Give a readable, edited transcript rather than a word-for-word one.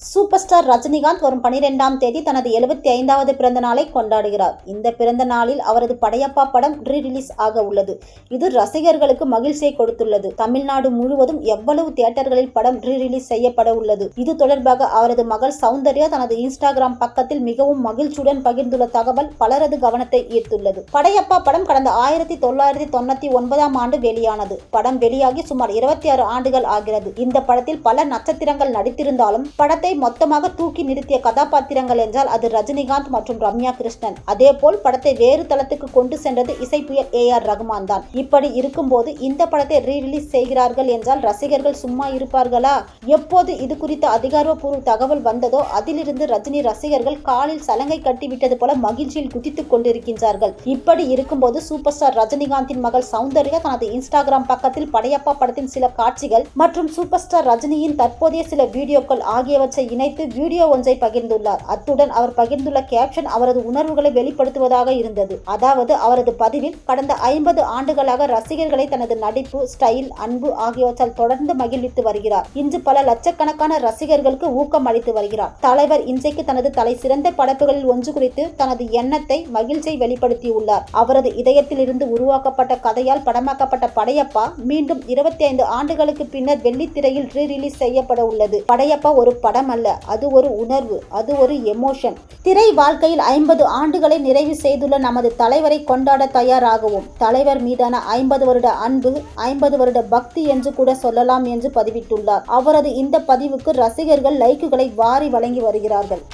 Super star Rajinikanth வரும் 12ஆம் தேதி தனது 75வது பிறந்த நாளை கொண்டாடுகிறார். இந்த பிறந்த நாளில் அவரது படையப்பா படம் ரீ-ரிலீஸ் ஆக உள்ளது. இது ரசிகர்களுக்கு மகிழ்ச்சியை கொடுத்துள்ளது. தமிழ்நாடு முழுவதும் எவ்வளவு தியேட்டர்களில் படம் ரீ-ரிலீஸ் செய்யப்பட உள்ளது. இது தொடர்பாக அவரது மகள் சௌந்தர்யா தனது இன்ஸ்டாகிராம் பக்கத்தில் மிகவும் மகிழ்ச்சியுடன் பகிர்ந்துள்ள தகவல் பலரது கவனத்தை ஈர்த்துள்ளது. படையப்பா படம் கடந்த 1999ஆம் ஆண்டு வெளியானது. படம் வெளியாகி சுமார் 26 ஆண்டுகள் ஆகிறது. இந்த படத்தில் பல நட்சத்திரங்கள் நடித்திருந்தாலும் படத்தை மொத்தமாக தூக்கி நிறுத்திய கதாபாத்திரங்கள் என்றால் அது ரஜினிகாந்த் மற்றும் ரம்யா கிருஷ்ணன். அதேபோல் படத்தை வேறு தளத்துக்கு கொண்டு சென்றது இசைப்புயல் ஏ.ஆர். ரகுமான் தான். இப்படி இருக்கும்போது இந்த படத்தை ரீ-ரிலீஸ் செய்கிறார்கள் என்றால் ரசிகர்கள் சும்மா இருப்பார்களா? எப்போது இது குறித்த அதிகாரப்பூர்வ தகவல் வந்ததோ அதிலிருந்து ரஜினி ரசிகர்கள் காலில் சலங்கை கட்டிவிட்டது போல மகிழ்ச்சியில் குதித்துக் கொண்டிருக்கின்றார்கள். இப்படி இருக்கும்போது சூப்பர் ஸ்டார் ரஜினிகாந்தின் மகள் சௌந்தர்யா தனது இன்ஸ்டாகிராம் பக்கத்தில் படையப்பா படத்தின் சில காட்சிகள் மற்றும் சூப்பர் ஸ்டார் ரஜினியின் தற்போதைய சில வீடியோக்கள் ஆகியவற்றை இணைத்து வீடியோ ஒன்றை பகிர்ந்துள்ளார். அத்துடன் அவர் பகிர்ந்துள்ள கேப்ஷன் அவரது உணர்வுகளை வெளிப்படுத்துவதாக இருந்தது. அதாவது அவரது பதிவில் கடந்த 50 ஆண்டுகளாக ரசிகர்களை தனது நடிப்பு, ஸ்டைல், அன்பு ஆகியவற்றால் தொடர்ந்து மகிழ்வித்து வருகிறார். இன்று பல லட்சக்கணக்கான ரசிகர்களுக்கு ஊக்கம் அளித்து வருகிறார். தலைவர் இன்றைக்கு தனது தலை சிறந்த படைப்புகளில் ஒன்று குறித்து தனது எண்ணத்தை, மகிழ்ச்சியை வெளிப்படுத்தியுள்ளார். அவரது இதயத்தில் இருந்து உருவாக்கப்பட்ட கதையால் படமாக்கப்பட்ட படையப்பா மீண்டும் 25 ஆண்டுகளுக்கு பின்னர் வெள்ளித்திரையில் ரீ-ரிலீஸ் செய்யப்பட உள்ளது. படையப்பா ஒரு படம் அல்ல, அது ஒரு உணர்வு, அது ஒரு எமோஷன். திரை வாழ்க்கையில் 50 ஆண்டுகளை நிறைவு செய்துள்ள நமது தலைவரை கொண்டாட தயாராகவும் தலைவர் மீதான 50 வருட அன்பு, 50 வருட பக்தி என்று கூட சொல்லலாம் என்று பதிவிட்டுள்ளார். அவரது இந்த பதிவுக்கு ரசிகர்கள் லைக்குகளை வாரி வழங்கி வருகிறார்கள்.